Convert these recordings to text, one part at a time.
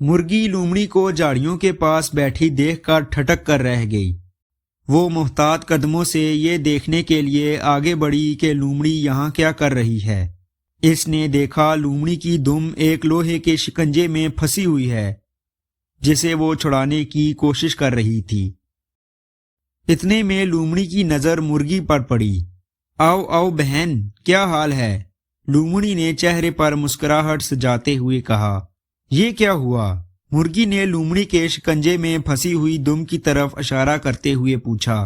मुर्गी लूमड़ी को झाड़ियों के पास बैठी देखकर ठटक कर रह गई। वो मुहतात कदमों से ये देखने के लिए आगे बढ़ी कि लूमड़ी यहाँ क्या कर रही है। इसने देखा लूमड़ी की दुम एक लोहे के शिकंजे में फंसी हुई है जिसे वो छुड़ाने की कोशिश कर रही थी। इतने में लूमड़ी की नजर मुर्गी पर पड़ी। आओ आओ बहन, क्या हाल है? लूमड़ी ने चेहरे पर मुस्कुराहट सजाते हुए कहा। ये क्या हुआ? मुर्गी ने लूमड़ी के शिकंजे में फंसी हुई दुम की तरफ इशारा करते हुए पूछा।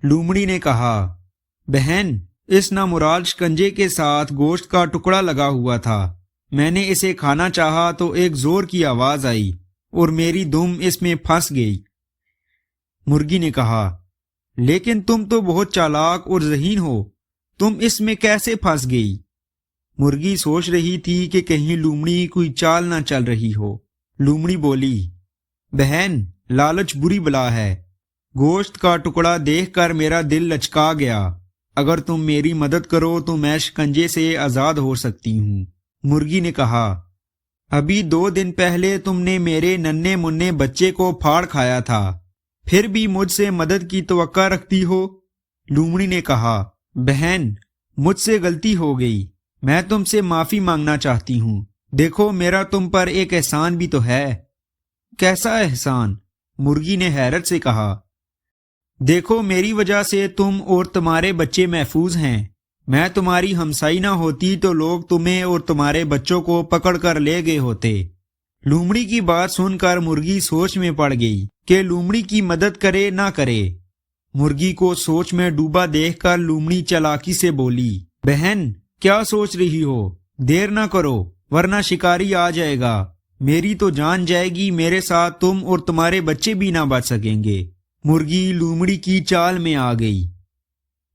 लूमड़ी ने कहा, बहन, इस नामुराद शिकंजे के साथ गोश्त का टुकड़ा लगा हुआ था। मैंने इसे खाना चाहा तो एक जोर की आवाज आई और मेरी दुम इसमें फंस गई। मुर्गी ने कहा, लेकिन तुम तो बहुत चालाक और ज़हीन हो, तुम इसमें कैसे फंस गई? मुर्गी सोच रही थी कि कहीं लूमड़ी कोई चाल ना चल रही हो। लूमड़ी बोली, बहन, लालच बुरी बला है। गोश्त का टुकड़ा देखकर मेरा दिल लचका गया। अगर तुम मेरी मदद करो तो मैं शिकंजे से आजाद हो सकती हूँ। मुर्गी ने कहा, अभी 2 दिन पहले तुमने मेरे नन्हे मुन्ने बच्चे को फाड़ खाया था, फिर भी मुझसे मदद की तवक्का रखती हो। लूमड़ी ने कहा, बहन, मुझसे गलती हो गई, मैं तुमसे माफी मांगना चाहती हूँ। देखो, मेरा तुम पर एक एहसान भी तो है। कैसा एहसान? मुर्गी ने हैरत से कहा। देखो, मेरी वजह से तुम और तुम्हारे बच्चे महफूज हैं। मैं तुम्हारी हमसाई ना होती तो लोग तुम्हें और तुम्हारे बच्चों को पकड़ कर ले गए होते। लूमड़ी की बात सुनकर मुर्गी सोच में पड़ गई कि लूमड़ी की मदद करे ना करे। मुर्गी को सोच में डूबा देखकर लूमड़ी चालाकी से बोली, बहन, क्या सोच रही हो? देर ना करो वरना शिकारी आ जाएगा। मेरी तो जान जाएगी, मेरे साथ तुम और तुम्हारे बच्चे भी ना बच सकेंगे। मुर्गी लूमड़ी की चाल में आ गई।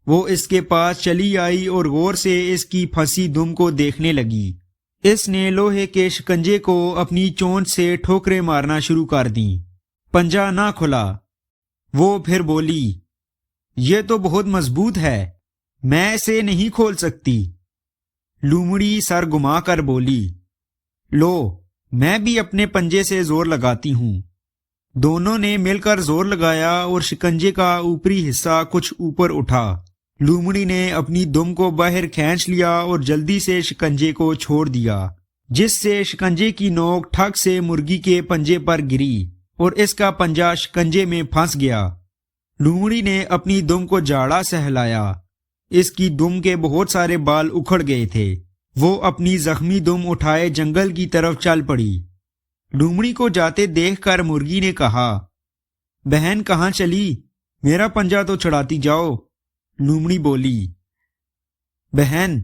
वो इसके पास चली आई और गौर से इसकी फंसी दुम को देखने लगी। इसने लोहे के शिकंजे को अपनी चोंच से ठोकरें मारना शुरू कर दी। पंजा ना खुला। वो फिर बोली, ये तो बहुत मजबूत है, मैं इसे नहीं खोल सकती। लूमड़ी सर घुमाकर बोली, लो, मैं भी अपने पंजे से जोर लगाती हूँ। दोनों ने मिलकर जोर लगाया और शिकंजे का ऊपरी हिस्सा कुछ ऊपर उठा। लूमड़ी ने अपनी दुम को बाहर खींच लिया और जल्दी से शिकंजे को छोड़ दिया, जिससे शिकंजे की नोक ठक से मुर्गी के पंजे पर गिरी और इसका पंजा शिकंजे में फंस गया। लूमड़ी ने अपनी दुम को झाड़ा सहलाया। इसकी दुम के बहुत सारे बाल उखड़ गए थे। वो अपनी जख्मी दुम उठाए जंगल की तरफ चल पड़ी। लूमड़ी को जाते देखकर मुर्गी ने कहा, बहन, कहाँ चली? मेरा पंजा तो छुड़ाती जाओ। लूमड़ी बोली, बहन,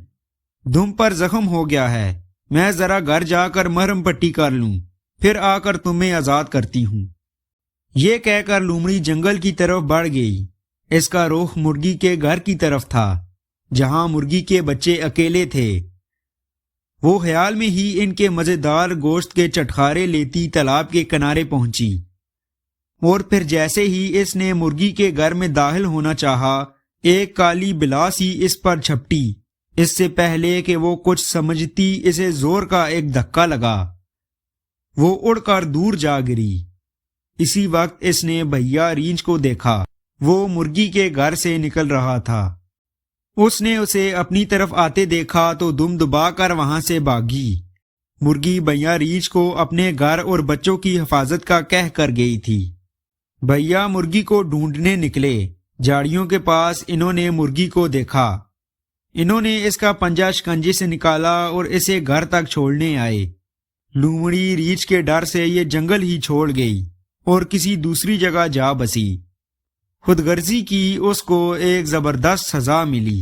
दुम पर जख्म हो गया है, मैं जरा घर जाकर मरहम पट्टी कर लूं, फिर आकर तुम्हें आजाद करती हूँ। ये कहकर लूमड़ी जंगल की तरफ बढ़ गई। इसका रुख मुर्गी के घर की तरफ था, जहां मुर्गी के बच्चे अकेले थे। वो ख्याल में ही इनके मजेदार गोश्त के चटखारे लेती तालाब के किनारे पहुंची और फिर जैसे ही इसने मुर्गी के घर में दाखिल होना चाहा, एक काली बिलास ही इस पर झपटी। इससे पहले कि वो कुछ समझती, इसे जोर का एक धक्का लगा। वो उड़कर दूर जा गिरी। इसी वक्त इसने भैया रींछ को देखा। वो मुर्गी के घर से निकल रहा था। उसने उसे अपनी तरफ आते देखा तो दुम दबाकर वहां से भागी। मुर्गी भैया रींछ को अपने घर और बच्चों की हिफाजत का कह कर गई थी। भैया मुर्गी को ढूंढने निकले। झाड़ियों के पास इन्होंने मुर्गी को देखा। इन्होंने इसका पंजा शिकंजे से निकाला और इसे घर तक छोड़ने आए। लूमड़ी रींछ के डर से ये जंगल ही छोड़ गई और किसी दूसरी जगह जा बसी। खुदगर्जी की उसको एक जबरदस्त सजा मिली।